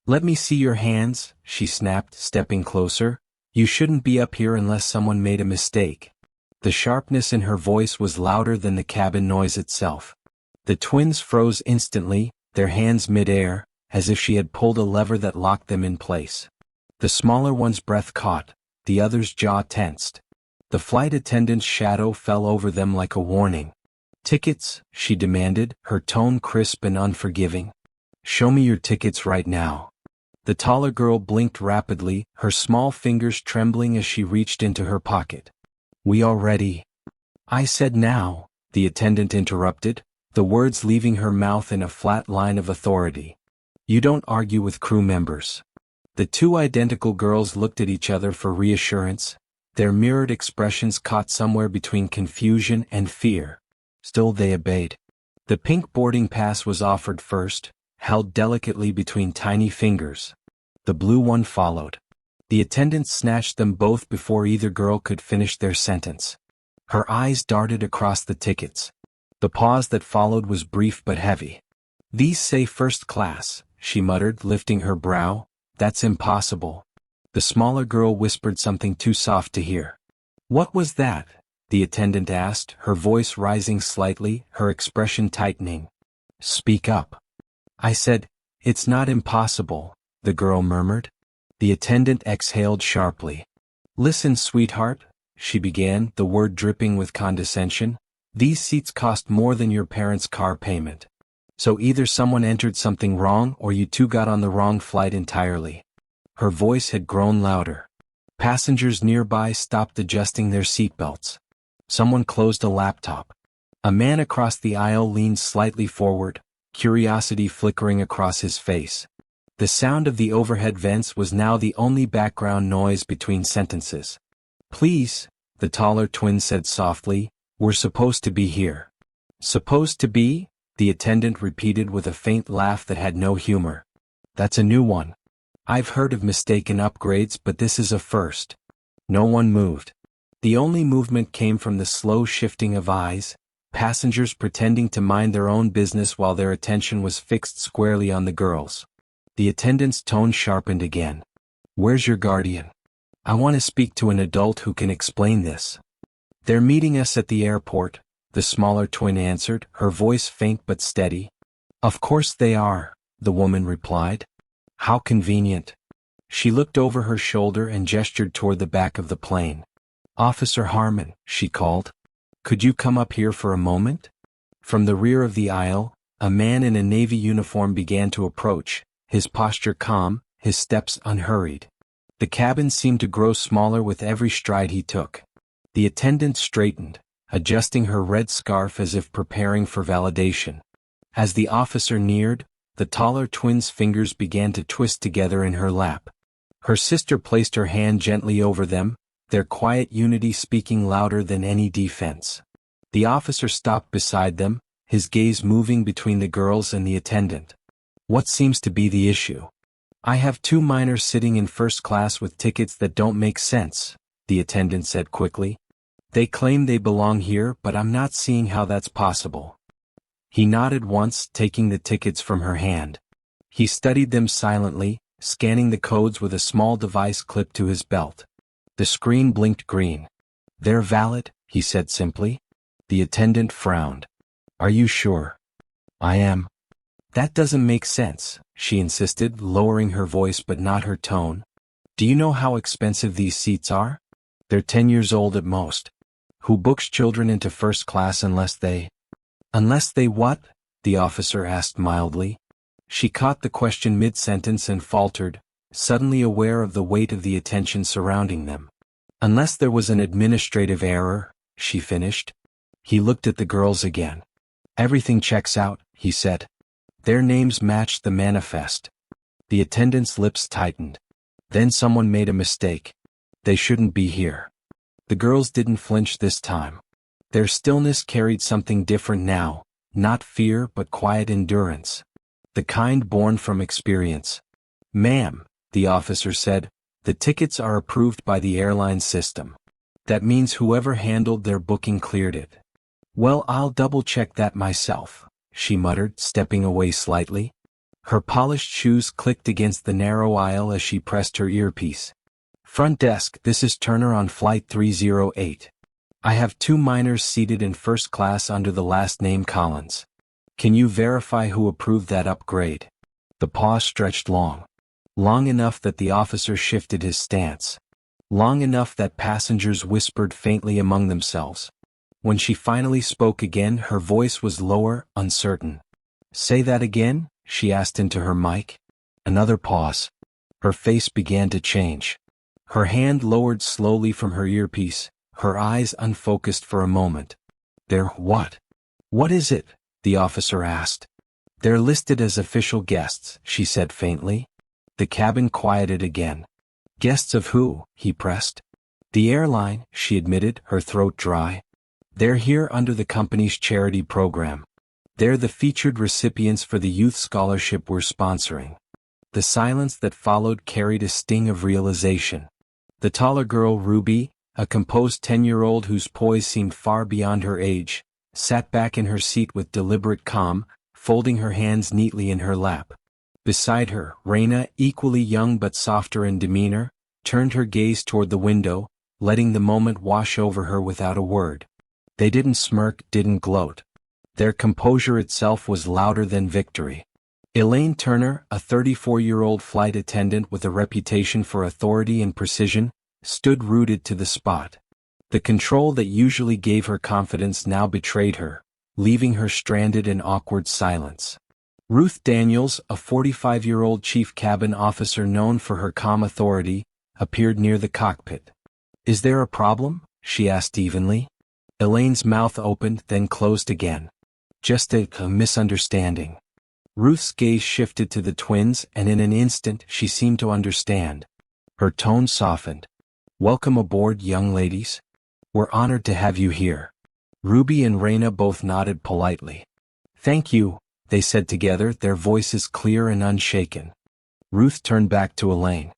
"Let me see your hands," she snapped, stepping closer. "You shouldn't be up here unless someone made a mistake." The sharpness in her voice was louder than the cabin noise itself. The twins froze instantly, their hands mid-air, as if she had pulled a lever that locked them in place. The smaller one's breath caught, the other's jaw tensed. The flight attendant's shadow fell over them like a warning. "Tickets?" she demanded, her tone crisp and unforgiving. "Show me your tickets right now." The taller girl blinked rapidly, her small fingers trembling as she reached into her pocket. "We already—" "I said now," the attendant interrupted, the words leaving her mouth in a flat line of authority. "You don't argue with crew members." The two identical girls looked at each other for reassurance, their mirrored expressions caught somewhere between confusion and fear. Still they obeyed. The pink boarding pass was offered first, held delicately between tiny fingers. The blue one followed. The attendant snatched them both before either girl could finish their sentence. Her eyes darted across the tickets. The pause that followed was brief but heavy. "These say first class," she muttered, lifting her brow. "That's impossible." The smaller girl whispered something too soft to hear. "What was that?" the attendant asked, her voice rising slightly, her expression tightening. "Speak up." "I said, it's not impossible," the girl murmured. The attendant exhaled sharply. "Listen, sweetheart," she began, the word dripping with condescension. "These seats cost more than your parents' car payment. So either someone entered something wrong or you two got on the wrong flight entirely." Her voice had grown louder. Passengers nearby stopped adjusting their seatbelts. Someone closed a laptop. A man across the aisle leaned slightly forward, curiosity flickering across his face. The sound of the overhead vents was now the only background noise between sentences. "Please," the taller twin said softly, "we're supposed to be here." "Supposed to be?" the attendant repeated with a faint laugh that had no humor. "That's a new one. I've heard of mistaken upgrades, but this is a first." No one moved. The only movement came from the slow shifting of eyes, passengers pretending to mind their own business while their attention was fixed squarely on the girls. The attendant's tone sharpened again. "Where's your guardian? I want to speak to an adult who can explain this." "They're meeting us at the airport," the smaller twin answered, her voice faint but steady. "Of course they are," the woman replied. "How convenient." She looked over her shoulder and gestured toward the back of the plane. "Officer Harmon," she called. "Could you come up here for a moment?" From the rear of the aisle, a man in a Navy uniform began to approach, his posture calm, his steps unhurried. The cabin seemed to grow smaller with every stride he took. The attendant straightened, adjusting her red scarf as if preparing for validation. As the officer neared, the taller twin's fingers began to twist together in her lap. Her sister placed her hand gently over them, their quiet unity speaking louder than any defense. The officer stopped beside them, his gaze moving between the girls and the attendant. "What seems to be the issue?" "I have two minors sitting in first class with tickets that don't make sense," the attendant said quickly. "They claim they belong here, but I'm not seeing how that's possible." He nodded once, taking the tickets from her hand. He studied them silently, scanning the codes with a small device clipped to his belt. The screen blinked green. "They're valid," he said simply. The attendant frowned. "Are you sure?" "I am." "That doesn't make sense," she insisted, lowering her voice but not her tone. "Do you know how expensive these seats are? They're 10 years old at most. Who books children into first class unless they—" "Unless they what?" the officer asked mildly. She caught the question mid-sentence and faltered, suddenly aware of the weight of the attention surrounding them. "Unless there was an administrative error," she finished. He looked at the girls again. "Everything checks out," he said. Their names matched the manifest. The attendant's lips tightened. "Then someone made a mistake. They shouldn't be here." The girls didn't flinch this time. Their stillness carried something different now, not fear but quiet endurance. The kind born from experience. "Ma'am," the officer said, "the tickets are approved by the airline system. That means whoever handled their booking cleared it." "Well, I'll double-check that myself," she muttered, stepping away slightly. Her polished shoes clicked against the narrow aisle as she pressed her earpiece. "Front desk, this is Turner on flight 308. I have 2 minors seated in first class under the last name Collins. Can you verify who approved that upgrade?" The pause stretched long. Long enough that the officer shifted his stance. Long enough that passengers whispered faintly among themselves. When she finally spoke again, her voice was lower, uncertain. "Say that again?" she asked into her mic. Another pause. Her face began to change. Her hand lowered slowly from her earpiece, her eyes unfocused for a moment. "They're what? What is it?" the officer asked. "They're listed as official guests," she said faintly. The cabin quieted again. "Guests of who?" he pressed. "The airline," she admitted, her throat dry. "They're here under the company's charity program. They're the featured recipients for the youth scholarship we're sponsoring." The silence that followed carried a sting of realization. The taller girl, Ruby, a composed 10-year-old whose poise seemed far beyond her age, sat back in her seat with deliberate calm, folding her hands neatly in her lap. Beside her, Raina, equally young but softer in demeanor, turned her gaze toward the window, letting the moment wash over her without a word. They didn't smirk, didn't gloat. Their composure itself was louder than victory. Elaine Turner, a 34-year-old flight attendant with a reputation for authority and precision, stood rooted to the spot. The control that usually gave her confidence now betrayed her, leaving her stranded in awkward silence. Ruth Daniels, a 45-year-old chief cabin officer known for her calm authority, appeared near the cockpit. "Is there a problem?" she asked evenly. Elaine's mouth opened, then closed again. "Just a misunderstanding." Ruth's gaze shifted to the twins, and in an instant she seemed to understand. Her tone softened. "Welcome aboard, young ladies. We're honored to have you here." Ruby and Raina both nodded politely. "Thank you," they said together, their voices clear and unshaken. Ruth turned back to Elaine.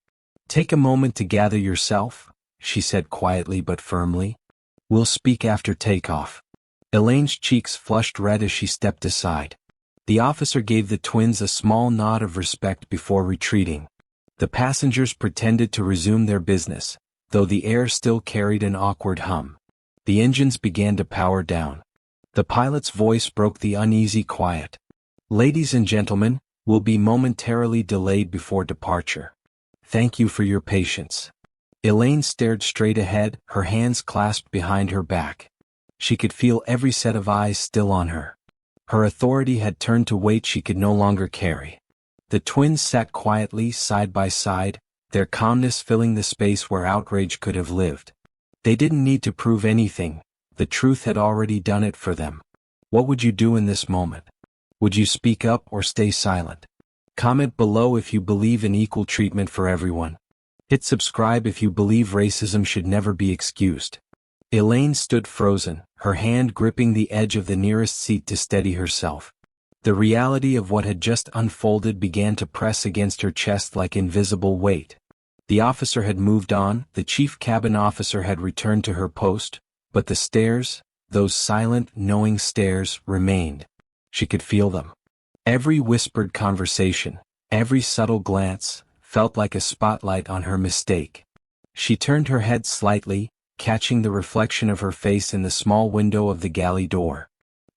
"Take a moment to gather yourself," she said quietly but firmly. "We'll speak after takeoff." Elaine's cheeks flushed red as she stepped aside. The officer gave the twins a small nod of respect before retreating. The passengers pretended to resume their business, though the air still carried an awkward hum. The engines began to power down. The pilot's voice broke the uneasy quiet. "Ladies and gentlemen, we'll be momentarily delayed before departure. Thank you for your patience." Elaine stared straight ahead, her hands clasped behind her back. She could feel every set of eyes still on her. Her authority had turned to weight she could no longer carry. The twins sat quietly, side by side, their calmness filling the space where outrage could have lived. They didn't need to prove anything, the truth had already done it for them. What would you do in this moment? Would you speak up or stay silent? Comment below if you believe in equal treatment for everyone. Hit subscribe if you believe racism should never be excused. Elaine stood frozen, her hand gripping the edge of the nearest seat to steady herself. The reality of what had just unfolded began to press against her chest like invisible weight. The officer had moved on, the chief cabin officer had returned to her post, but the stares, those silent, knowing stares, remained. She could feel them. Every whispered conversation, every subtle glance, felt like a spotlight on her mistake. She turned her head slightly, catching the reflection of her face in the small window of the galley door.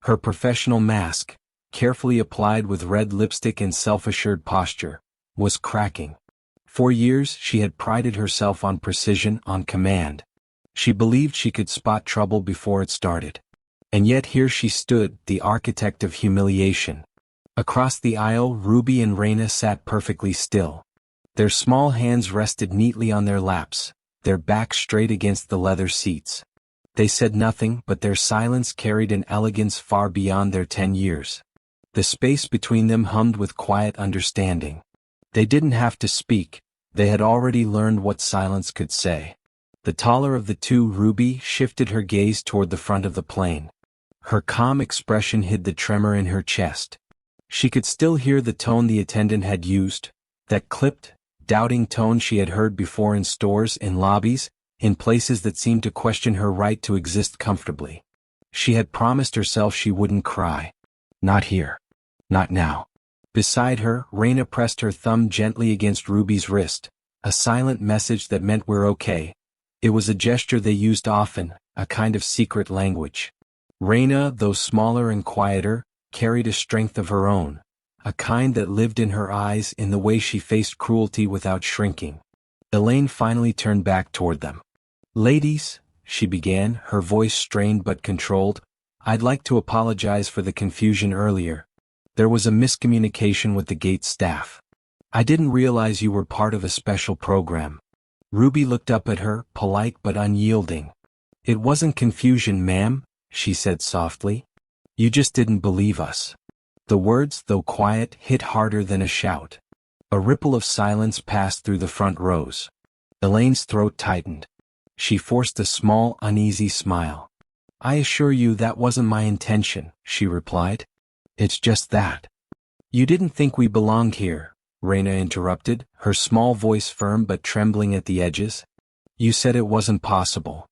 Her professional mask, carefully applied with red lipstick and self-assured posture, was cracking. For years she had prided herself on precision, on command. She believed she could spot trouble before it started. And yet here she stood, the architect of humiliation. Across the aisle, Ruby and Raina sat perfectly still. Their small hands rested neatly on their laps, their backs straight against the leather seats. They said nothing, but their silence carried an elegance far beyond their 10 years. The space between them hummed with quiet understanding. They didn't have to speak, they had already learned what silence could say. The taller of the two, Ruby, shifted her gaze toward the front of the plane. Her calm expression hid the tremor in her chest. She could still hear the tone the attendant had used, that clipped, doubting tone she had heard before in stores, in lobbies, in places that seemed to question her right to exist comfortably. She had promised herself she wouldn't cry. Not here. Not now. Beside her, Raina pressed her thumb gently against Ruby's wrist, a silent message that meant we're okay. It was a gesture they used often, a kind of secret language. Raina, though smaller and quieter, carried a strength of her own, a kind that lived in her eyes in the way she faced cruelty without shrinking. Elaine finally turned back toward them. "Ladies," she began, her voice strained but controlled, "I'd like to apologize for the confusion earlier. There was a miscommunication with the gate staff. I didn't realize you were part of a special program." Ruby looked up at her, polite but unyielding. "It wasn't confusion, ma'am," she said softly. "You just didn't believe us." The words, though quiet, hit harder than a shout. A ripple of silence passed through the front rows. Elaine's throat tightened. She forced a small, uneasy smile. "I assure you that wasn't my intention," she replied. "It's just that." "You didn't think we belonged here," Raina interrupted, her small voice firm but trembling at the edges. "You said it wasn't possible."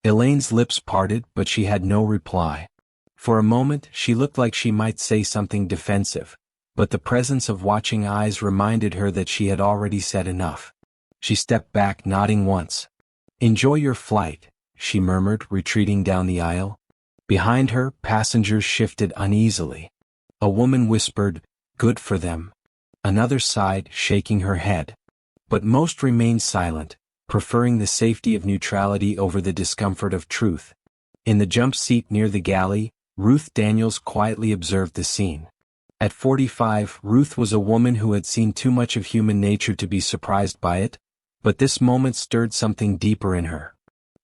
Elaine's lips parted, but she had no reply. For a moment, she looked like she might say something defensive, but the presence of watching eyes reminded her that she had already said enough. She stepped back, nodding once. "Enjoy your flight," she murmured, retreating down the aisle. Behind her, passengers shifted uneasily. A woman whispered, "Good for them." Another sighed, shaking her head. But most remained silent, preferring the safety of neutrality over the discomfort of truth. In the jump seat near the galley, Ruth Daniels quietly observed the scene. At 45, Ruth was a woman who had seen too much of human nature to be surprised by it, but this moment stirred something deeper in her.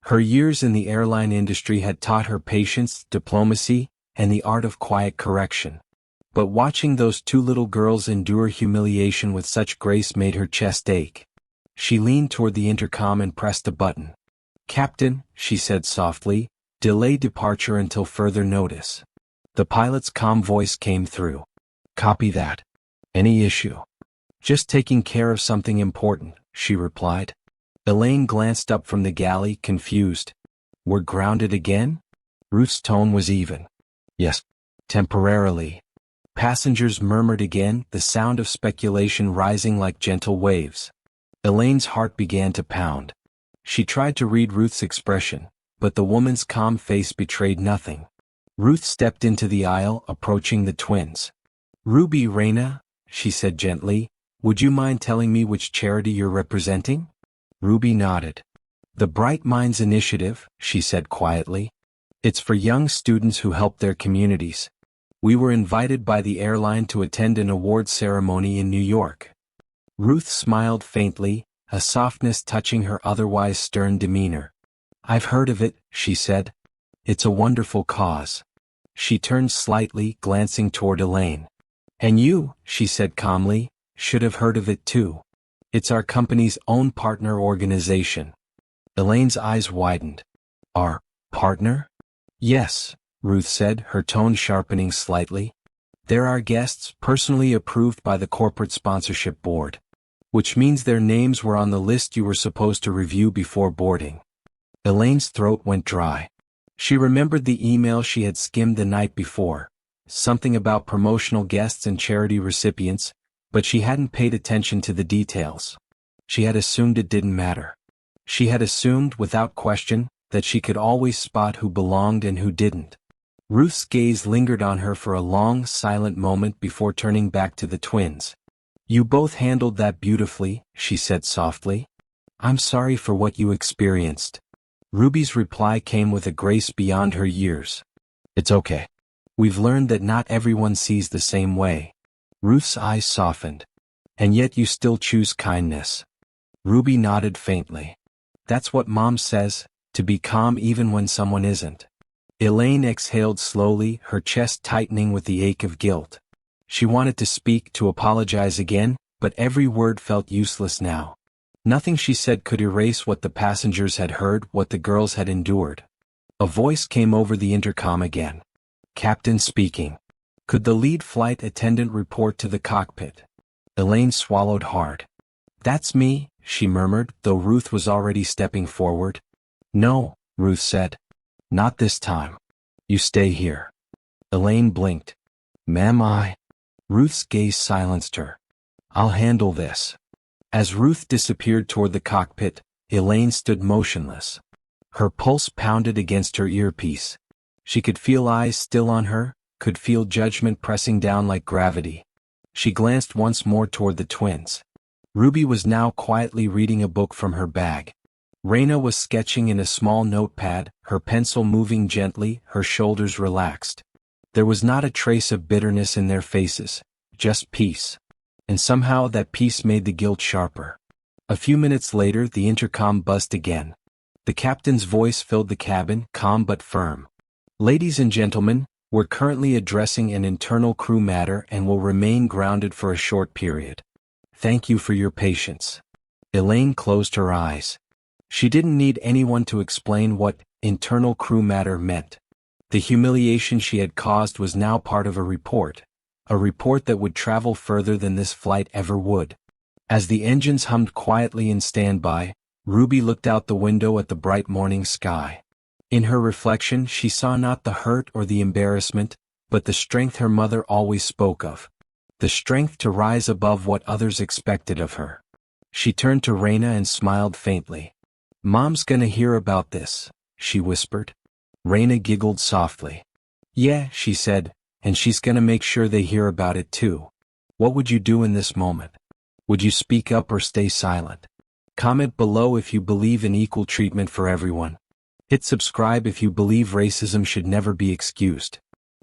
Her years in the airline industry had taught her patience, diplomacy, and the art of quiet correction. But watching those two little girls endure humiliation with such grace made her chest ache. She leaned toward the intercom and pressed a button. "Captain," she said softly, "delay departure until further notice." The pilot's calm voice came through. "Copy that. Any issue?" "Just taking care of something important," she replied. Elaine glanced up from the galley, confused. "We're grounded again?" Ruth's tone was even. "Yes. Temporarily." Passengers murmured again, the sound of speculation rising like gentle waves. Elaine's heart began to pound. She tried to read Ruth's expression, but the woman's calm face betrayed nothing. Ruth stepped into the aisle, approaching the twins. "Ruby, Raina," she said gently, "would you mind telling me which charity you're representing?" Ruby nodded. "The Bright Minds Initiative," she said quietly. "It's for young students who help their communities. We were invited by the airline to attend an awards ceremony in New York." Ruth smiled faintly, a softness touching her otherwise stern demeanor. "I've heard of it," she said. "It's a wonderful cause." She turned slightly, glancing toward Elaine. "And you," she said calmly, "should have heard of it too. It's our company's own partner organization." Elaine's eyes widened. "Our partner?" "Yes," Ruth said, her tone sharpening slightly. "They're our guests, personally approved by the corporate sponsorship board. Which means their names were on the list you were supposed to review before boarding." Elaine's throat went dry. She remembered the email she had skimmed the night before, something about promotional guests and charity recipients, but she hadn't paid attention to the details. She had assumed it didn't matter. She had assumed, without question, that she could always spot who belonged and who didn't. Ruth's gaze lingered on her for a long, silent moment before turning back to the twins. "You both handled that beautifully," she said softly. "I'm sorry for what you experienced." Ruby's reply came with a grace beyond her years. "It's okay. We've learned that not everyone sees the same way." Ruth's eyes softened. "And yet you still choose kindness." Ruby nodded faintly. "That's what Mom says, to be calm even when someone isn't." Elaine exhaled slowly, her chest tightening with the ache of guilt. She wanted to speak, to apologize again, but every word felt useless now. Nothing she said could erase what the passengers had heard, what the girls had endured. A voice came over the intercom again. "Captain speaking. Could the lead flight attendant report to the cockpit?" Elaine swallowed hard. "That's me," she murmured, though Ruth was already stepping forward. "No," Ruth said. "Not this time. You stay here." Elaine blinked. "Ma'am, Ruth's gaze silenced her. "I'll handle this." As Ruth disappeared toward the cockpit, Elaine stood motionless. Her pulse pounded against her earpiece. She could feel eyes still on her, could feel judgment pressing down like gravity. She glanced once more toward the twins. Ruby was now quietly reading a book from her bag. Raina was sketching in a small notepad, her pencil moving gently, her shoulders relaxed. There was not a trace of bitterness in their faces, just peace. And somehow that peace made the guilt sharper. A few minutes later the intercom buzzed again. The captain's voice filled the cabin, calm but firm. "Ladies and gentlemen, we're currently addressing an internal crew matter and will remain grounded for a short period. Thank you for your patience." Elaine closed her eyes. She didn't need anyone to explain what internal crew matter meant. The humiliation she had caused was now part of a report that would travel further than this flight ever would. As the engines hummed quietly in standby, Ruby looked out the window at the bright morning sky. In her reflection she saw not the hurt or the embarrassment, but the strength her mother always spoke of. The strength to rise above what others expected of her. She turned to Raina and smiled faintly. "Mom's gonna hear about this," she whispered. Raina giggled softly. "Yeah," she said, "and she's gonna make sure they hear about it too." What would you do in this moment? Would you speak up or stay silent? Comment below if you believe in equal treatment for everyone. Hit subscribe if you believe racism should never be excused.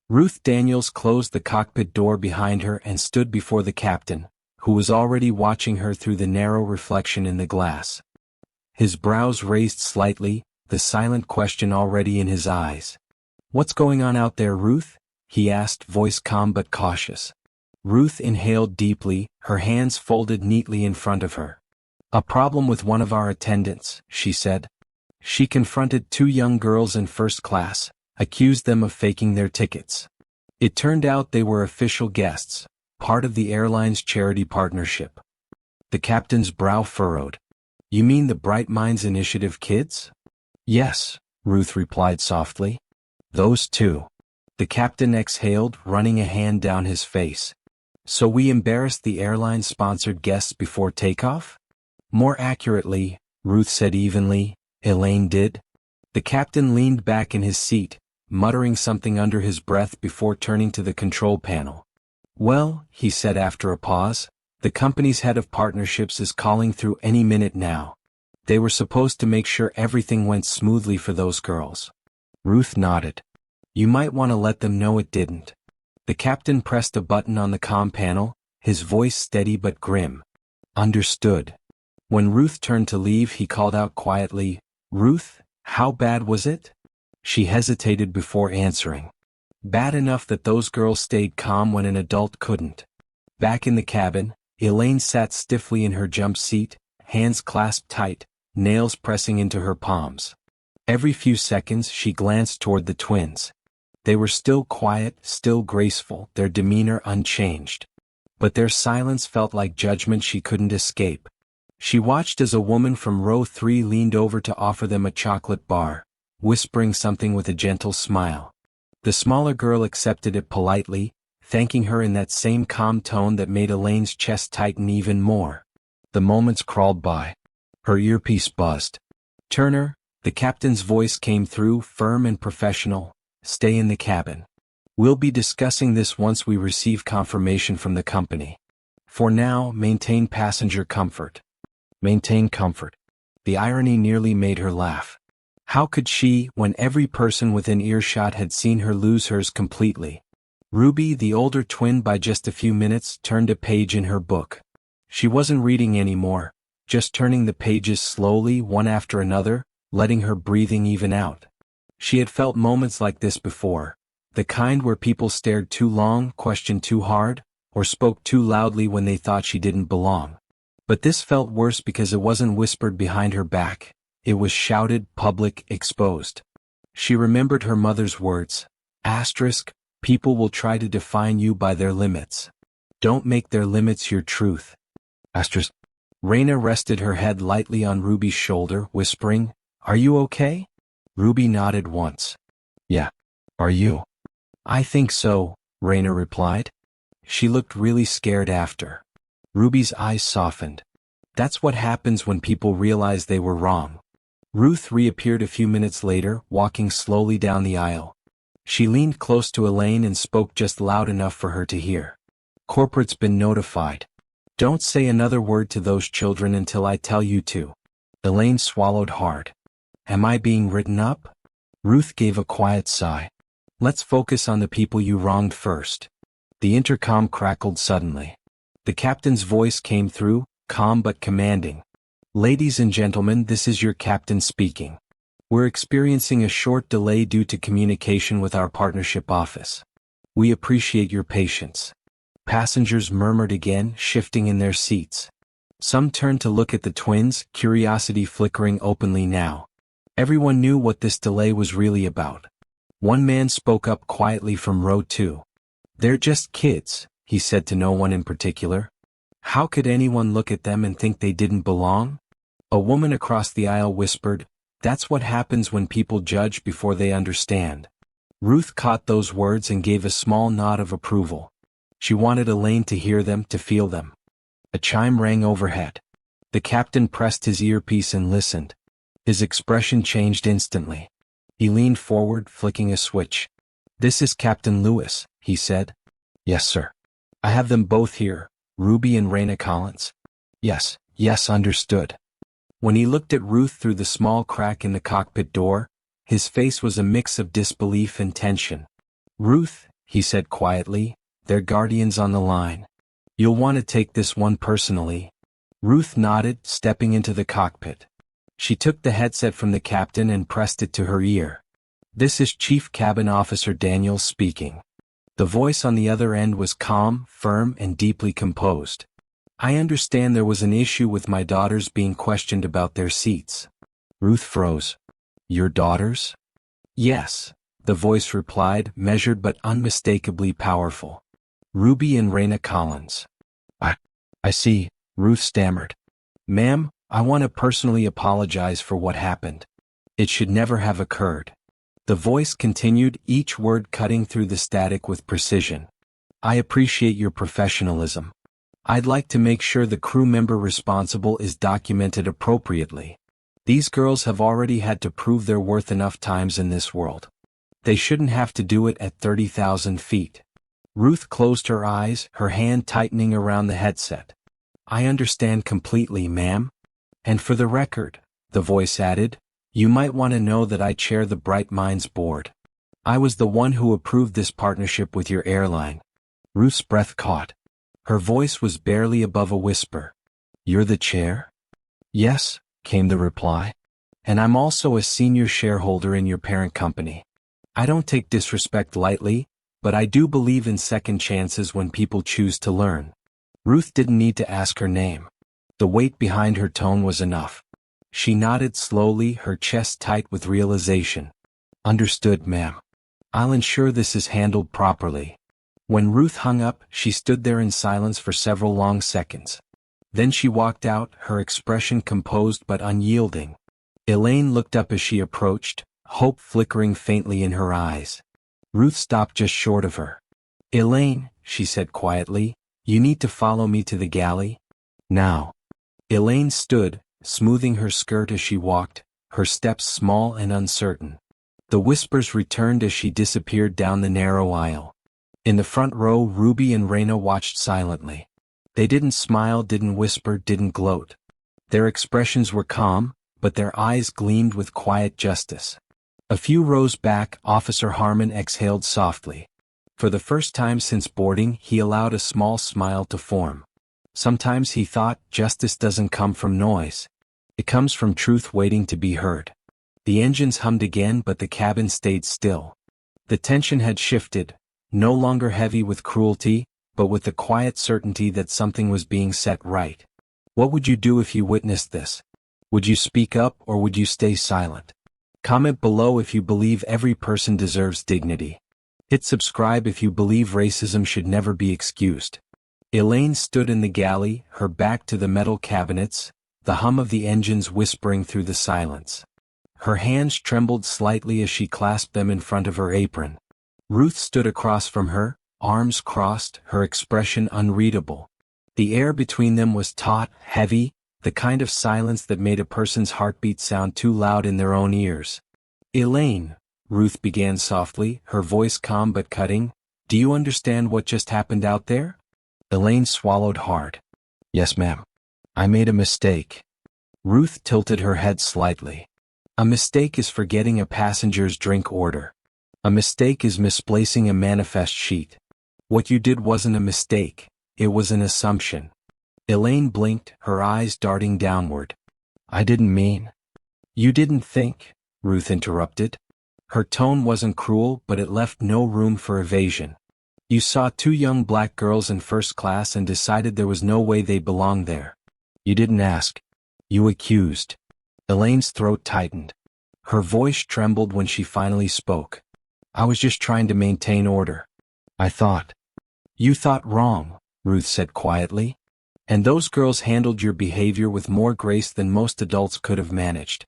Ruth Daniels closed the cockpit door behind her and stood before the captain, who was already watching her through the narrow reflection in the glass. His brows raised slightly, the silent question already in his eyes. "What's going on out there, Ruth?" he asked, voice calm but cautious. Ruth inhaled deeply, her hands folded neatly in front of her. "A problem with one of our attendants," she said. She confronted two young girls in first class, accused them of faking their tickets. It turned out they were official guests, part of the airline's charity partnership. The captain's brow furrowed. "You mean the Bright Minds Initiative kids?" "Yes," Ruth replied softly. "Those two." The captain exhaled, running a hand down his face. "So we embarrassed the airline-sponsored guests before takeoff?" "More accurately," Ruth said evenly, "Elaine did." The captain leaned back in his seat, muttering something under his breath before turning to the control panel. "Well," he said after a pause, "the company's head of partnerships is calling through any minute now. They were supposed to make sure everything went smoothly for those girls." Ruth nodded. "You might want to let them know it didn't." The captain pressed a button on the comm panel, his voice steady but grim. "Understood." When Ruth turned to leave he called out quietly, "Ruth, how bad was it?" She hesitated before answering. "Bad enough that those girls stayed calm when an adult couldn't." Back in the cabin, Elaine sat stiffly in her jump seat, hands clasped tight, nails pressing into her palms. Every few seconds she glanced toward the twins. They were still quiet, still graceful, their demeanor unchanged. But their silence felt like judgment she couldn't escape. She watched as a woman from row 3 leaned over to offer them a chocolate bar, whispering something with a gentle smile. The smaller girl accepted it politely, thanking her in that same calm tone that made Elaine's chest tighten even more. The moments crawled by. Her earpiece buzzed. "Turner," the captain's voice came through, firm and professional, "stay in the cabin. We'll be discussing this once we receive confirmation from the company. For now, maintain passenger comfort." Maintain comfort. The irony nearly made her laugh. How could she, when every person within earshot had seen her lose hers completely? Ruby, the older twin by just a few minutes, turned a page in her book. She wasn't reading anymore, just turning the pages slowly, one after another, letting her breathing even out. She had felt moments like this before, the kind where people stared too long, questioned too hard, or spoke too loudly when they thought she didn't belong. But this felt worse because it wasn't whispered behind her back, it was shouted, public, exposed. She remembered her mother's words, "People will try to define you by their limits. Don't make their limits your truth." Raina rested her head lightly on Ruby's shoulder, whispering, "Are you okay?" Ruby nodded once. "Yeah. Are you?" "I think so," Raina replied. she looked really scared after. Ruby's eyes softened. That's what happens when people realize they were wrong. Ruth reappeared a few minutes later, walking slowly down the aisle. She leaned close to Elaine and spoke just loud enough for her to hear. Corporate's been notified. Don't say another word to those children until I tell you to. Elaine swallowed hard. Am I being written up? Ruth gave a quiet sigh. Let's focus on the people you wronged first. The intercom crackled suddenly. The captain's voice came through, calm but commanding. Ladies and gentlemen, this is your captain speaking. We're experiencing a short delay due to communication with our partnership office. We appreciate your patience. Passengers murmured again, shifting in their seats. Some turned to look at the twins, curiosity flickering openly now. Everyone knew what this delay was really about. One man spoke up quietly from row 2. They're just kids, he said to no one in particular. How could anyone look at them and think they didn't belong? A woman across the aisle whispered, that's what happens when people judge before they understand. Ruth caught those words and gave a small nod of approval. She wanted Elaine to hear them, to feel them. A chime rang overhead. The captain pressed his earpiece and listened. His expression changed instantly. He leaned forward, flicking a switch. This is Captain Lewis, he said. Yes, sir. I have them both here, Ruby and Raina Collins. Yes, understood. When he looked at Ruth through the small crack in the cockpit door, his face was a mix of disbelief and tension. Ruth, he said quietly, they're guardians on the line. You'll want to take this one personally. Ruth nodded, stepping into the cockpit. She took the headset from the captain and pressed it to her ear. This is Chief Cabin Officer Daniels speaking. The voice on the other end was calm, firm, and deeply composed. I understand there was an issue with my daughters being questioned about their seats. Ruth froze. Your daughters? Yes, the voice replied, measured but unmistakably powerful. Ruby and Raina Collins. I see, Ruth stammered. Ma'am, I want to personally apologize for what happened. It should never have occurred. The voice continued, each word cutting through the static with precision. I appreciate your professionalism. I'd like to make sure the crew member responsible is documented appropriately. These girls have already had to prove their worth enough times in this world. They shouldn't have to do it at 30,000 feet. Ruth closed her eyes, her hand tightening around the headset. I understand completely, ma'am. And for the record, the voice added, you might want to know that I chair the Bright Minds Board. I was the one who approved this partnership with your airline. Ruth's breath caught. Her voice was barely above a whisper. You're the chair? Yes, came the reply. And I'm also a senior shareholder in your parent company. I don't take disrespect lightly, but I do believe in second chances when people choose to learn. Ruth didn't need to ask her name. The weight behind her tone was enough. She nodded slowly, her chest tight with realization. Understood, ma'am. I'll ensure this is handled properly. When Ruth hung up, she stood there in silence for several long seconds. Then she walked out, her expression composed but unyielding. Elaine looked up as she approached, hope flickering faintly in her eyes. Ruth stopped just short of her. Elaine, she said quietly, you need to follow me to the galley. Now. Elaine stood, smoothing her skirt as she walked, her steps small and uncertain. The whispers returned as she disappeared down the narrow aisle. In the front row, Ruby and Raina watched silently. They didn't smile, didn't whisper, didn't gloat. Their expressions were calm, but their eyes gleamed with quiet justice. A few rows back, Officer Harmon exhaled softly. For the first time since boarding, he allowed a small smile to form. Sometimes he thought, justice doesn't come from noise. It comes from truth waiting to be heard. The engines hummed again, but the cabin stayed still. The tension had shifted, no longer heavy with cruelty, but with the quiet certainty that something was being set right. What would you do if you witnessed this? Would you speak up or would you stay silent? Comment below if you believe every person deserves dignity. Hit subscribe if you believe racism should never be excused. Elaine stood in the galley, her back to the metal cabinets, the hum of the engines whispering through the silence. Her hands trembled slightly as she clasped them in front of her apron. Ruth stood across from her, arms crossed, her expression unreadable. The air between them was taut, heavy, the kind of silence that made a person's heartbeat sound too loud in their own ears. "Elaine," Ruth began softly, her voice calm but cutting, "do you understand what just happened out there?" Elaine swallowed hard. "Yes, ma'am. I made a mistake." Ruth tilted her head slightly. "A mistake is forgetting a passenger's drink order. A mistake is misplacing a manifest sheet. What you did wasn't a mistake, it was an assumption." Elaine blinked, her eyes darting downward. "I didn't mean." "You didn't think," Ruth interrupted. Her tone wasn't cruel, but it left no room for evasion. "You saw two young black girls in first class and decided there was no way they belonged there. You didn't ask. You accused." Elaine's throat tightened. Her voice trembled when she finally spoke. "I was just trying to maintain order. I thought." "You thought wrong," Ruth said quietly. "And those girls handled your behavior with more grace than most adults could have managed.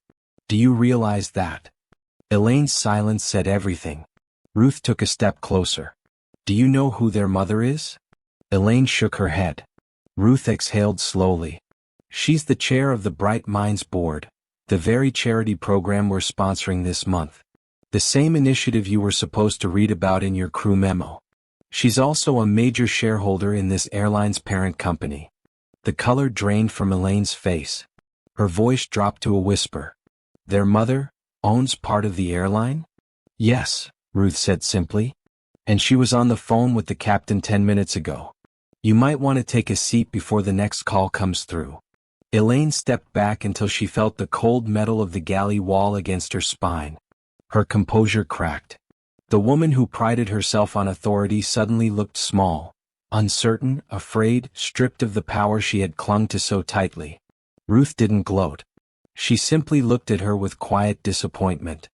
Do you realize that?" Elaine's silence said everything. Ruth took a step closer. "Do you know who their mother is?" Elaine shook her head. Ruth exhaled slowly. "She's the chair of the Bright Minds Board, the very charity program we're sponsoring this month. The same initiative you were supposed to read about in your crew memo. She's also a major shareholder in this airline's parent company." The color drained from Elaine's face. Her voice dropped to a whisper. "Their mother owns part of the airline?" "Yes," Ruth said simply. "And she was on the phone with the captain 10 minutes ago. You might want to take a seat before the next call comes through." Elaine stepped back until she felt the cold metal of the galley wall against her spine. Her composure cracked. The woman who prided herself on authority suddenly looked small, uncertain, afraid, stripped of the power she had clung to so tightly. Ruth didn't gloat. She simply looked at her with quiet disappointment.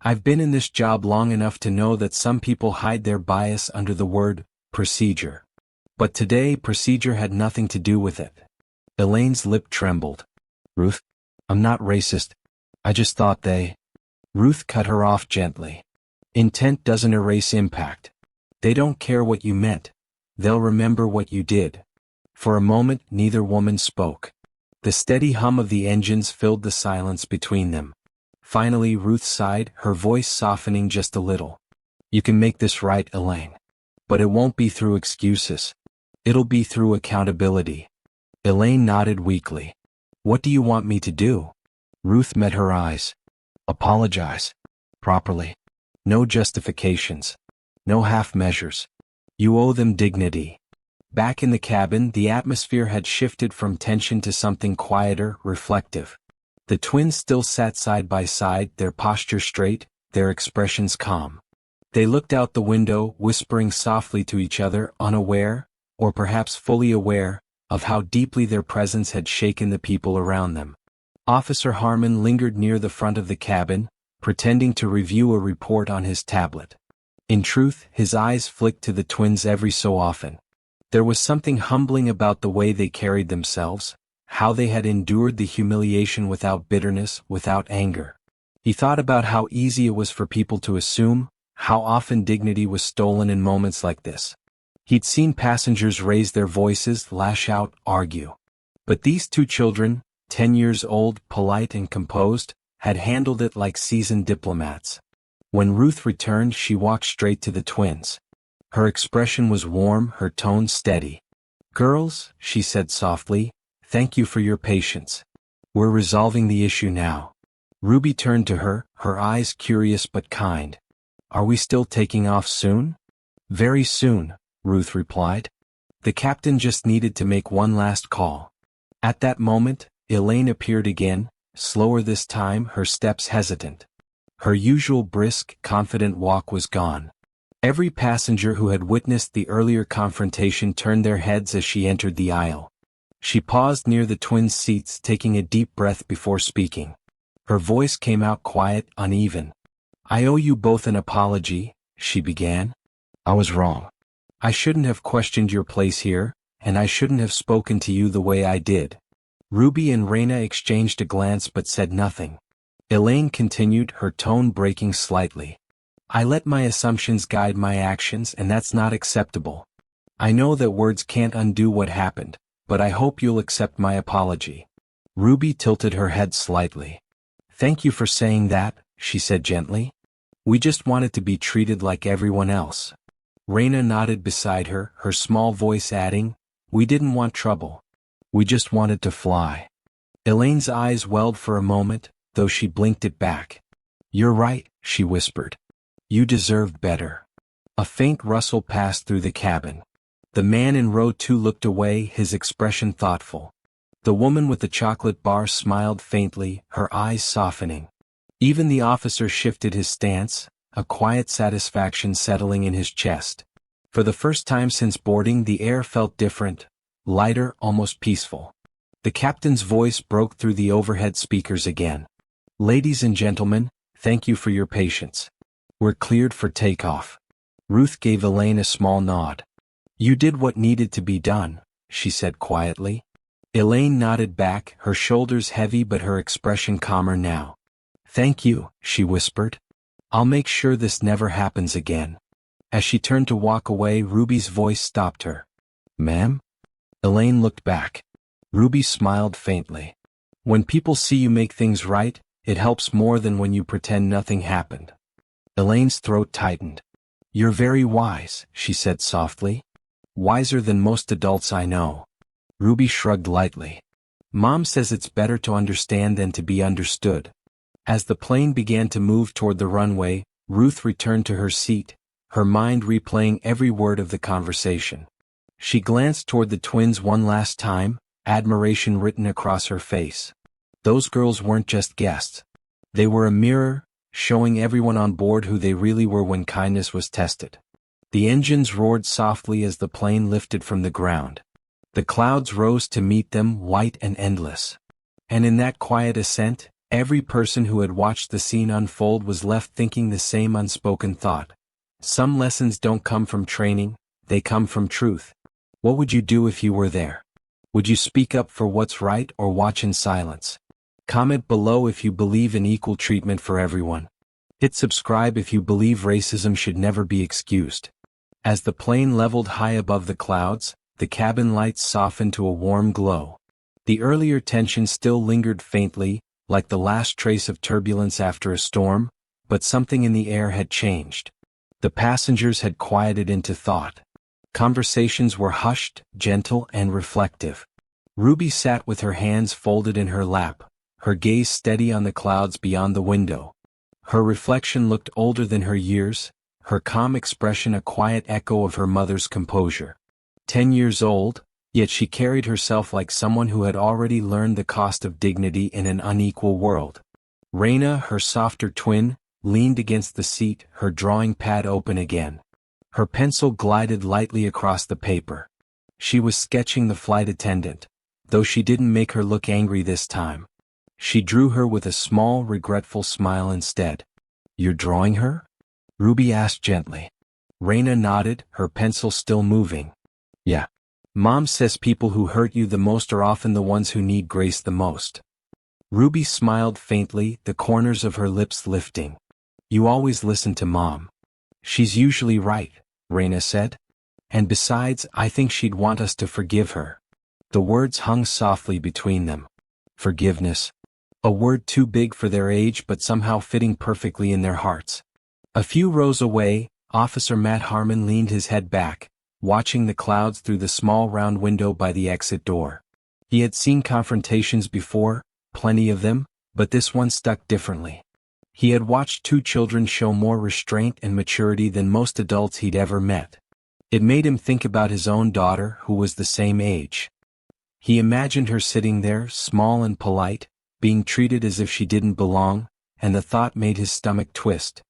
"I've been in this job long enough to know that some people hide their bias under the word procedure. But today procedure had nothing to do with it." Elaine's lip trembled. "Ruth, I'm not racist. I just thought they—" Ruth cut her off gently. "Intent doesn't erase impact. They don't care what you meant. They'll remember what you did." For a moment neither woman spoke. The steady hum of the engines filled the silence between them. Finally Ruth sighed, her voice softening just a little. "You can make this right, Elaine. But it won't be through excuses. It'll be through accountability." Elaine nodded weakly. "What do you want me to do?" Ruth met her eyes. "Apologize. Properly. No justifications. No half measures. You owe them dignity." Back in the cabin, the atmosphere had shifted from tension to something quieter, reflective. The twins still sat side by side, their posture straight, their expressions calm. They looked out the window, whispering softly to each other, unaware, or perhaps fully aware, of how deeply their presence had shaken the people around them. Officer Harmon lingered near the front of the cabin, pretending to review a report on his tablet. In truth, his eyes flicked to the twins every so often. There was something humbling about the way they carried themselves, how they had endured the humiliation without bitterness, without anger. He thought about how easy it was for people to assume, how often dignity was stolen in moments like this. He'd seen passengers raise their voices, lash out, argue. But these two children, 10 years old, polite and composed, had handled it like seasoned diplomats. When Ruth returned, she walked straight to the twins. Her expression was warm, her tone steady. "Girls," she said softly, "thank you for your patience. We're resolving the issue now." Ruby turned to her, her eyes curious but kind. "Are we still taking off soon?" "Very soon," Ruth replied. The captain just needed to make one last call. At that moment, Elaine appeared again, slower this time, her steps hesitant. Her usual brisk, confident walk was gone. Every passenger who had witnessed the earlier confrontation turned their heads as she entered the aisle. She paused near the twins' seats, taking a deep breath before speaking. Her voice came out quiet, uneven. "I owe you both an apology," she began. "I was wrong. I shouldn't have questioned your place here, and I shouldn't have spoken to you the way I did." Ruby and Raina exchanged a glance but said nothing. Elaine continued, her tone breaking slightly. I let my assumptions guide my actions, and that's not acceptable. I know that words can't undo what happened, but I hope you'll accept my apology. Ruby tilted her head slightly. Thank you for saying that, she said gently. We just wanted to be treated like everyone else. Raina nodded beside her, her small voice adding, we didn't want trouble. We just wanted to fly. Elaine's eyes welled for a moment, though she blinked it back. You're right, she whispered. You deserved better. A faint rustle passed through the cabin. The man in row 2 looked away, his expression thoughtful. The woman with the chocolate bar smiled faintly, her eyes softening. Even the officer shifted his stance, a quiet satisfaction settling in his chest. For the first time since boarding, the air felt different, lighter, almost peaceful. The captain's voice broke through the overhead speakers again. Ladies and gentlemen, thank you for your patience. We're cleared for takeoff. Ruth gave Elaine a small nod. You did what needed to be done, she said quietly. Elaine nodded back, her shoulders heavy but her expression calmer now. Thank you, she whispered. I'll make sure this never happens again. As she turned to walk away, Ruby's voice stopped her. Ma'am? Elaine looked back. Ruby smiled faintly. When people see you make things right, it helps more than when you pretend nothing happened. Elaine's throat tightened. You're very wise, she said softly. Wiser than most adults I know. Ruby shrugged lightly. Mom says it's better to understand than to be understood. As the plane began to move toward the runway, Ruth returned to her seat, her mind replaying every word of the conversation. She glanced toward the twins one last time, admiration written across her face. Those girls weren't just guests. They were a mirror, showing everyone on board who they really were when kindness was tested. The engines roared softly as the plane lifted from the ground. The clouds rose to meet them, white and endless. And in that quiet ascent, every person who had watched the scene unfold was left thinking the same unspoken thought. Some lessons don't come from training, they come from truth. What would you do if you were there? Would you speak up for what's right or watch in silence? Comment below if you believe in equal treatment for everyone. Hit subscribe if you believe racism should never be excused. As the plane leveled high above the clouds, the cabin lights softened to a warm glow. The earlier tension still lingered faintly, like the last trace of turbulence after a storm, but something in the air had changed. The passengers had quieted into thought. Conversations were hushed, gentle, and reflective. Ruby sat with her hands folded in her lap, her gaze steady on the clouds beyond the window. Her reflection looked older than her years, her calm expression a quiet echo of her mother's composure. 10 years old, yet she carried herself like someone who had already learned the cost of dignity in an unequal world. Raina, her softer twin, leaned against the seat, her drawing pad open again. Her pencil glided lightly across the paper. She was sketching the flight attendant, though she didn't make her look angry this time. She drew her with a small, regretful smile instead. You're drawing her? Ruby asked gently. Raina nodded, her pencil still moving. Yeah. Mom says people who hurt you the most are often the ones who need grace the most. Ruby smiled faintly, the corners of her lips lifting. You always listen to Mom. She's usually right, Raina said. And besides, I think she'd want us to forgive her. The words hung softly between them. Forgiveness. A word too big for their age but somehow fitting perfectly in their hearts. A few rows away, Officer Matt Harmon leaned his head back, watching the clouds through the small round window by the exit door. He had seen confrontations before, plenty of them, but this one stuck differently. He had watched 2 children show more restraint and maturity than most adults he'd ever met. It made him think about his own daughter, who was the same age. He imagined her sitting there, small and polite, being treated as if she didn't belong, and the thought made his stomach twist.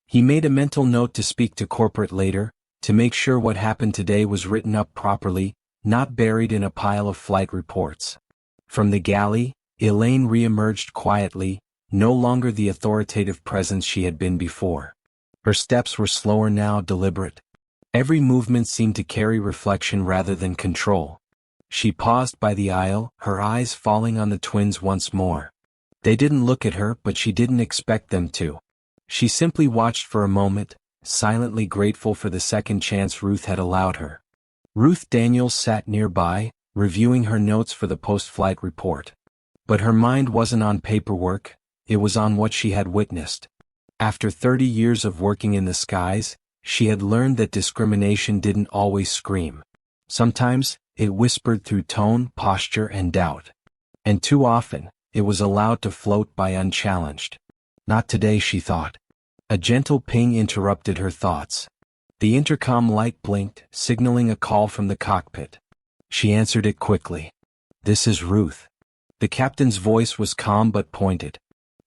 He made a mental note to speak to corporate later, to make sure what happened today was written up properly, not buried in a pile of flight reports. From the galley, Elaine re-emerged quietly, no longer the authoritative presence she had been before. Her steps were slower now, deliberate. Every movement seemed to carry reflection rather than control. She paused by the aisle, her eyes falling on the twins once more. They didn't look at her, but she didn't expect them to. She simply watched for a moment, silently grateful for the second chance Ruth had allowed her. Ruth Daniels sat nearby, reviewing her notes for the post-flight report. But her mind wasn't on paperwork, it was on what she had witnessed. After 30 years of working in the skies, she had learned that discrimination didn't always scream. Sometimes, it whispered through tone, posture, and doubt. And too often, it was allowed to float by unchallenged. Not today, she thought. A gentle ping interrupted her thoughts. The intercom light blinked, signaling a call from the cockpit. She answered it quickly. "This is Ruth." The captain's voice was calm but pointed.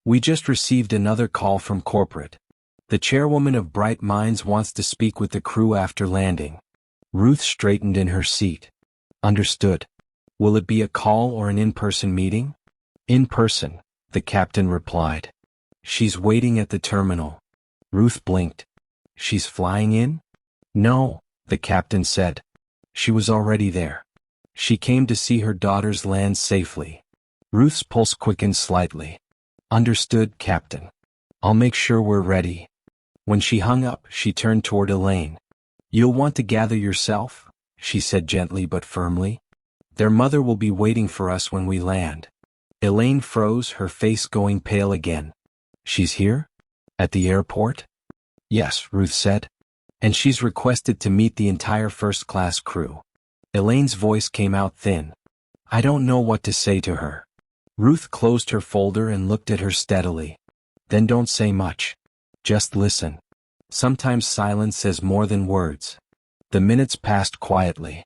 "We just received another call from corporate. The chairwoman of Bright Minds wants to speak with the crew after landing." Ruth straightened in her seat. "Understood. Will it be a call or an in-person meeting?" "In person," the captain replied. "She's waiting at the terminal." Ruth blinked. "She's flying in?" "No," the captain said. "She was already there. She came to see her daughters land safely." Ruth's pulse quickened slightly. "Understood, Captain. I'll make sure we're ready." When she hung up, she turned toward Elaine. "You'll want to gather yourself," she said gently but firmly. "Their mother will be waiting for us when we land." Elaine froze, her face going pale again. "She's here? At the airport?" "Yes," Ruth said. "And she's requested to meet the entire first-class crew." Elaine's voice came out thin. "I don't know what to say to her." Ruth closed her folder and looked at her steadily. "Then don't say much. Just listen. Sometimes silence says more than words." The minutes passed quietly.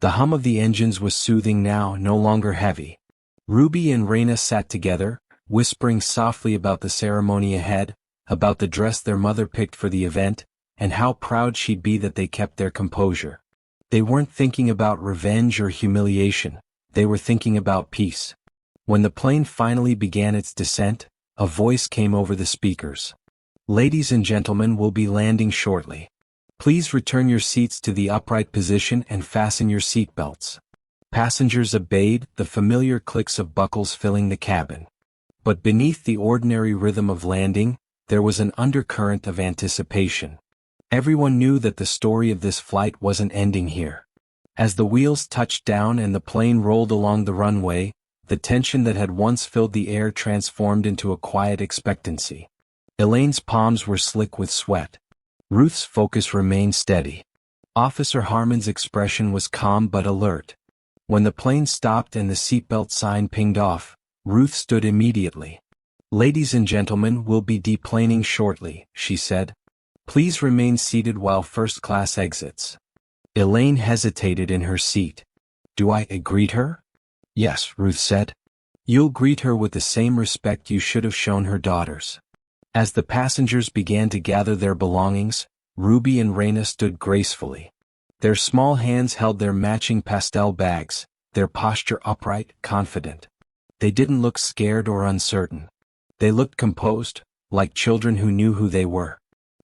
The hum of the engines was soothing now, no longer heavy. Ruby and Raina sat together, whispering softly about the ceremony ahead, about the dress their mother picked for the event, and how proud she'd be that they kept their composure. They weren't thinking about revenge or humiliation, they were thinking about peace. When the plane finally began its descent, a voice came over the speakers. "Ladies and gentlemen, we'll be landing shortly. Please return your seats to the upright position and fasten your seatbelts." Passengers obeyed, the familiar clicks of buckles filling the cabin. But beneath the ordinary rhythm of landing, there was an undercurrent of anticipation. Everyone knew that the story of this flight wasn't ending here. As the wheels touched down and the plane rolled along the runway, the tension that had once filled the air transformed into a quiet expectancy. Elaine's palms were slick with sweat. Ruth's focus remained steady. Officer Harmon's expression was calm but alert. When the plane stopped and the seatbelt sign pinged off, Ruth stood immediately. "Ladies and gentlemen, we'll be deplaning shortly," she said. "Please remain seated while first class exits." Elaine hesitated in her seat. "Do I greet her?" "Yes," Ruth said. "You'll greet her with the same respect you should have shown her daughters." As the passengers began to gather their belongings, Ruby and Raina stood gracefully. Their small hands held their matching pastel bags, their posture upright, confident. They didn't look scared or uncertain. They looked composed, like children who knew who they were.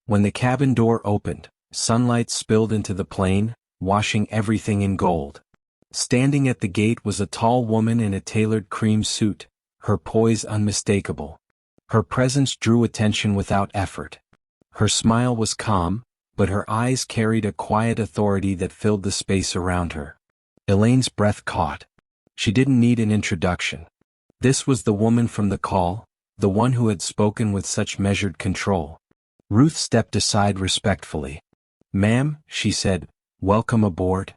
When the cabin door opened, sunlight spilled into the plane, washing everything in gold. Standing at the gate was a tall woman in a tailored cream suit, her poise unmistakable. Her presence drew attention without effort. Her smile was calm, but her eyes carried a quiet authority that filled the space around her. Elaine's breath caught. She didn't need an introduction. This was the woman from the call, the one who had spoken with such measured control. Ruth stepped aside respectfully. "Ma'am," she said, "welcome aboard."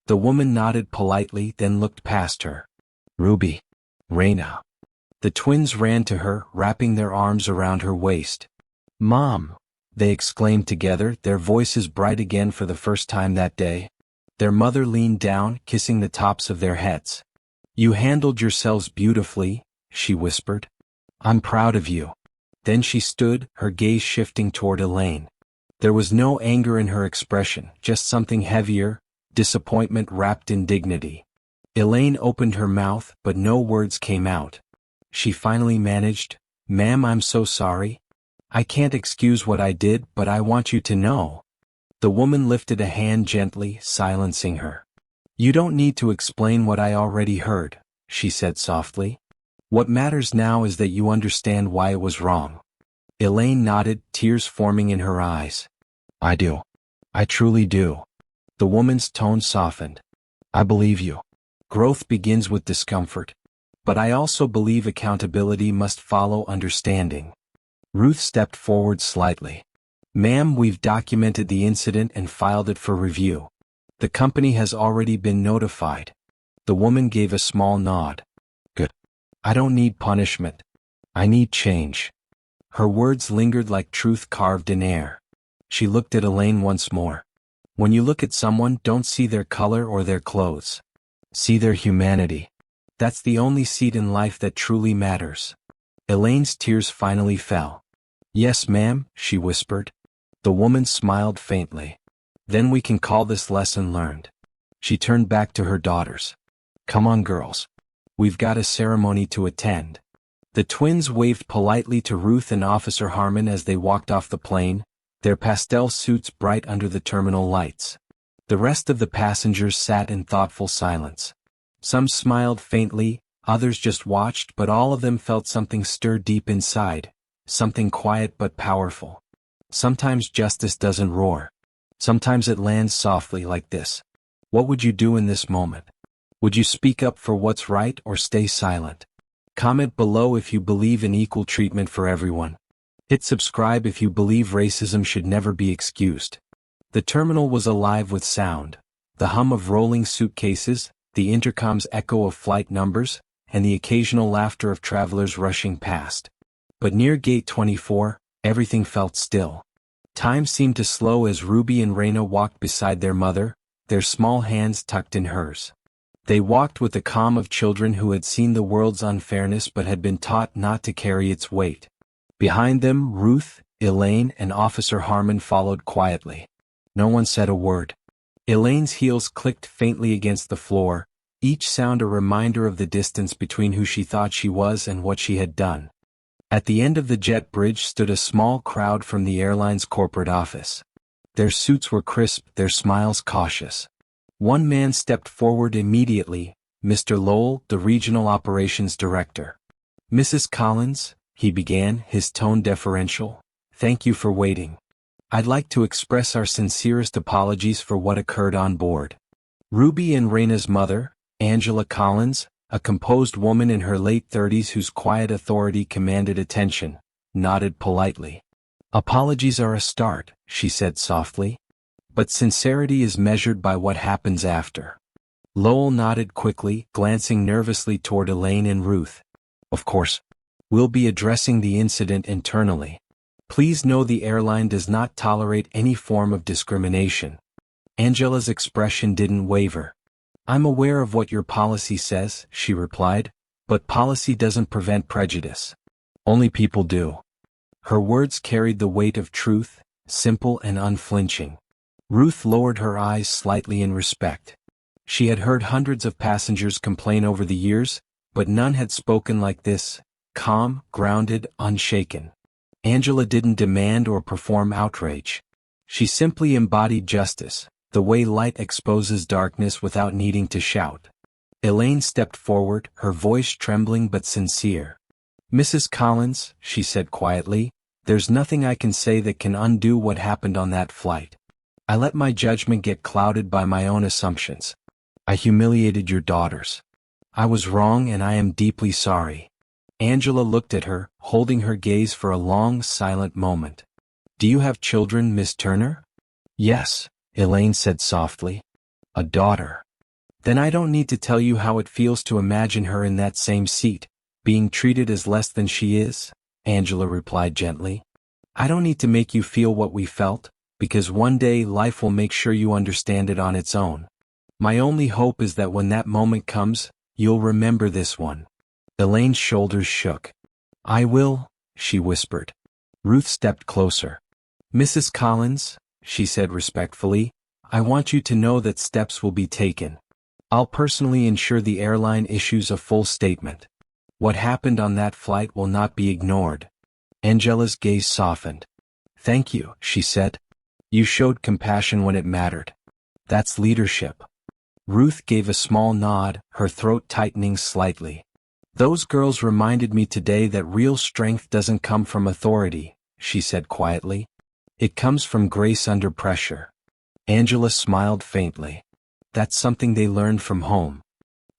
The woman nodded politely, then looked past her. "Ruby. Raina." The twins ran to her, wrapping their arms around her waist. "Mom!" they exclaimed together, their voices bright again for the first time that day. Their mother leaned down, kissing the tops of their heads. "You handled yourselves beautifully," she whispered. "I'm proud of you." Then she stood, her gaze shifting toward Elaine. There was no anger in her expression, just something heavier, disappointment wrapped in dignity. Elaine opened her mouth, but no words came out. She finally managed, "Ma'am, I'm so sorry. I can't excuse what I did, but I want you to know." The woman lifted a hand gently, silencing her. "You don't need to explain what I already heard," she said softly. "What matters now is that you understand why it was wrong." Elaine nodded, tears forming in her eyes. I do. I truly do. The woman's tone softened. I believe you. Growth begins with discomfort. But I also believe accountability must follow understanding. Ruth stepped forward slightly. Ma'am, we've documented the incident and filed it for review. The company has already been notified. The woman gave a small nod. Good. I don't need punishment. I need change. Her words lingered like truth carved in air. She looked at Elaine once more. When you look at someone, don't see their color or their clothes. See their humanity. That's the only seat in life that truly matters. Elaine's tears finally fell. Yes, ma'am, she whispered. The woman smiled faintly. Then we can call this lesson learned. She turned back to her daughters. Come on, girls. We've got a ceremony to attend. The twins waved politely to Ruth and Officer Harmon as they walked off the plane, their pastel suits bright under the terminal lights. The rest of the passengers sat in thoughtful silence. Some smiled faintly, others just watched, but all of them felt something stir deep inside, something quiet but powerful. Sometimes justice doesn't roar. Sometimes it lands softly like this. What would you do in this moment? Would you speak up for what's right or stay silent? Comment below if you believe in equal treatment for everyone. Hit subscribe if you believe racism should never be excused. The terminal was alive with sound. The hum of rolling suitcases, the intercom's echo of flight numbers, and the occasional laughter of travelers rushing past. But near Gate 24, everything felt still. Time seemed to slow as Ruby and Raina walked beside their mother, their small hands tucked in hers. They walked with the calm of children who had seen the world's unfairness but had been taught not to carry its weight. Behind them, Ruth, Elaine, and Officer Harmon followed quietly. No one said a word. Elaine's heels clicked faintly against the floor, each sound a reminder of the distance between who she thought she was and what she had done. At the end of the jet bridge stood a small crowd from the airline's corporate office. Their suits were crisp, their smiles cautious. One man stepped forward immediately, Mr. Lowell, the Regional Operations Director. Mrs. Collins, he began, his tone deferential, thank you for waiting. I'd like to express our sincerest apologies for what occurred on board. Ruby and Raina's mother, Angela Collins, a composed woman in her late 30s whose quiet authority commanded attention, nodded politely. Apologies are a start, she said softly. But sincerity is measured by what happens after. Lowell nodded quickly, glancing nervously toward Elaine and Ruth. Of course. We'll be addressing the incident internally. Please know the airline does not tolerate any form of discrimination. Angela's expression didn't waver. I'm aware of what your policy says, she replied, but policy doesn't prevent prejudice. Only people do. Her words carried the weight of truth, simple and unflinching. Ruth lowered her eyes slightly in respect. She had heard hundreds of passengers complain over the years, but none had spoken like this, calm, grounded, unshaken. Angela didn't demand or perform outrage. She simply embodied justice, the way light exposes darkness without needing to shout. Elaine stepped forward, her voice trembling but sincere. Mrs. Collins, she said quietly, there's nothing I can say that can undo what happened on that flight. I let my judgment get clouded by my own assumptions. I humiliated your daughters. I was wrong and I am deeply sorry. Angela looked at her, holding her gaze for a long, silent moment. Do you have children, Miss Turner? Yes, Elaine said softly. A daughter. Then I don't need to tell you how it feels to imagine her in that same seat, being treated as less than she is, Angela replied gently. I don't need to make you feel what we felt, because one day life will make sure you understand it on its own. My only hope is that when that moment comes, you'll remember this one. Elaine's shoulders shook. I will, she whispered. Ruth stepped closer. Mrs. Collins, she said respectfully, I want you to know that steps will be taken. I'll personally ensure the airline issues a full statement. What happened on that flight will not be ignored. Angela's gaze softened. Thank you, she said. You showed compassion when it mattered. That's leadership. Ruth gave a small nod, her throat tightening slightly. Those girls reminded me today that real strength doesn't come from authority, she said quietly. It comes from grace under pressure. Angela smiled faintly. That's something they learned from home.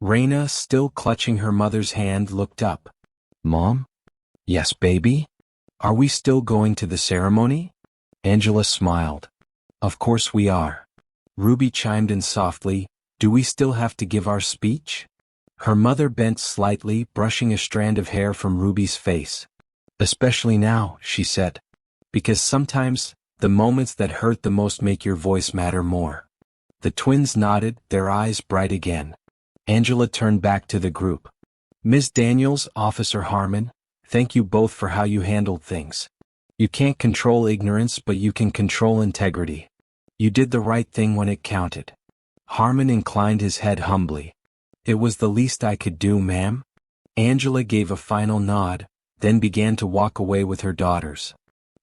Raina, still clutching her mother's hand, looked up. Mom? Yes, baby? Are we still going to the ceremony? Angela smiled. Of course we are. Ruby chimed in softly. Do we still have to give our speech? Her mother bent slightly, brushing a strand of hair from Ruby's face. Especially now, she said. Because sometimes, the moments that hurt the most make your voice matter more. The twins nodded, their eyes bright again. Angela turned back to the group. Ms. Daniels, Officer Harmon, thank you both for how you handled things. You can't control ignorance, but you can control integrity. You did the right thing when it counted. Harmon inclined his head humbly. It was the least I could do, ma'am. Angela gave a final nod, then began to walk away with her daughters.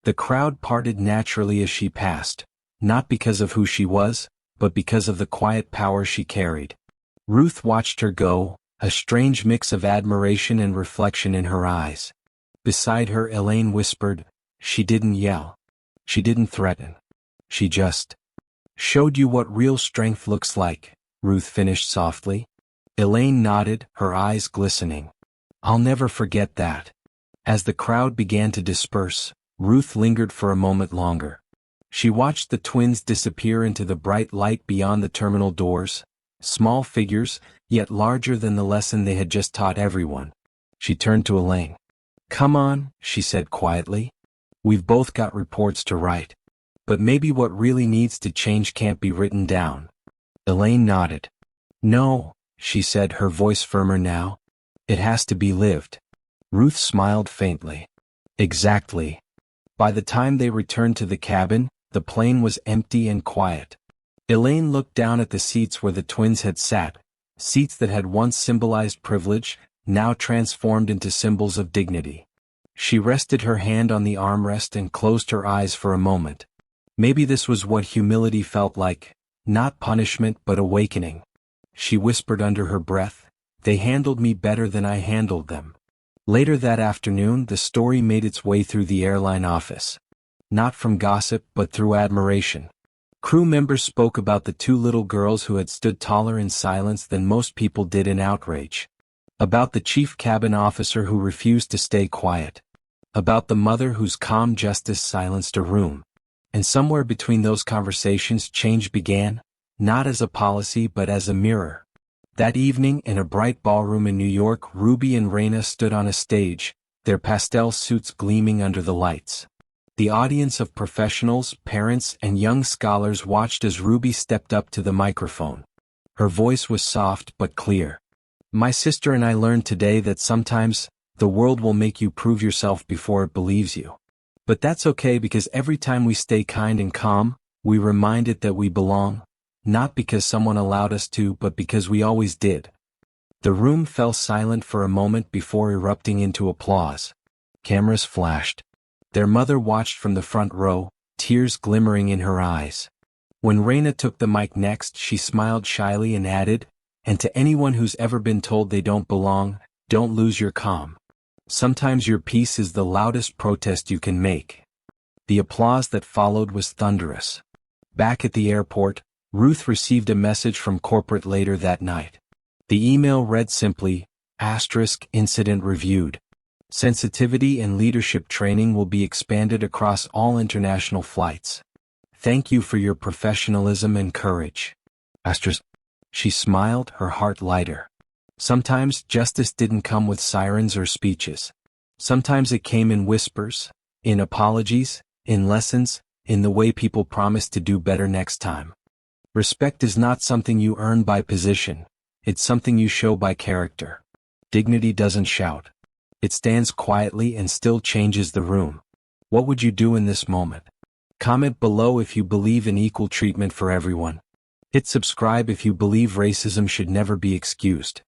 The crowd parted naturally as she passed, not because of who she was, but because of the quiet power she carried. Ruth watched her go, a strange mix of admiration and reflection in her eyes. Beside her, Elaine whispered, she didn't yell. She didn't threaten. She just showed you what real strength looks like, Ruth finished softly. Elaine nodded, her eyes glistening. I'll never forget that. As the crowd began to disperse, Ruth lingered for a moment longer. She watched the twins disappear into the bright light beyond the terminal doors, small figures, yet larger than the lesson they had just taught everyone. She turned to Elaine. Come on, she said quietly. We've both got reports to write. But maybe what really needs to change can't be written down. Elaine nodded. No, she said, her voice firmer now. It has to be lived. Ruth smiled faintly. Exactly. By the time they returned to the cabin, the plane was empty and quiet. Elaine looked down at the seats where the twins had sat, seats that had once symbolized privilege, now transformed into symbols of dignity. She rested her hand on the armrest and closed her eyes for a moment. Maybe this was what humility felt like, not punishment but awakening. She whispered under her breath, they handled me better than I handled them. Later that afternoon, the story made its way through the airline office. Not from gossip but through admiration. Crew members spoke about the two little girls who had stood taller in silence than most people did in outrage. About the chief cabin officer who refused to stay quiet. About the mother whose calm justice silenced a room. And somewhere between those conversations change began, not as a policy but as a mirror. That evening in a bright ballroom in New York, Ruby and Raina stood on a stage, their pastel suits gleaming under the lights. The audience of professionals, parents, and young scholars watched as Ruby stepped up to the microphone. Her voice was soft but clear. My sister and I learned today that sometimes, the world will make you prove yourself before it believes you. But that's okay because every time we stay kind and calm, we remind it that we belong, not because someone allowed us to but because we always did. The room fell silent for a moment before erupting into applause. Cameras flashed. Their mother watched from the front row, tears glimmering in her eyes. When Raina took the mic next, she smiled shyly and added, and to anyone who's ever been told they don't belong, don't lose your calm. Sometimes your peace is the loudest protest you can make. The applause that followed was thunderous. Back at the airport, Ruth received a message from corporate later that night. The email read simply, *incident reviewed. Sensitivity and leadership training will be expanded across all international flights. Thank you for your professionalism and courage. She smiled, her heart lighter. Sometimes justice didn't come with sirens or speeches. Sometimes it came in whispers, in apologies, in lessons, in the way people promise to do better next time. Respect is not something you earn by position, it's something you show by character. Dignity doesn't shout. It stands quietly and still changes the room. What would you do in this moment? Comment below if you believe in equal treatment for everyone. Hit subscribe if you believe racism should never be excused.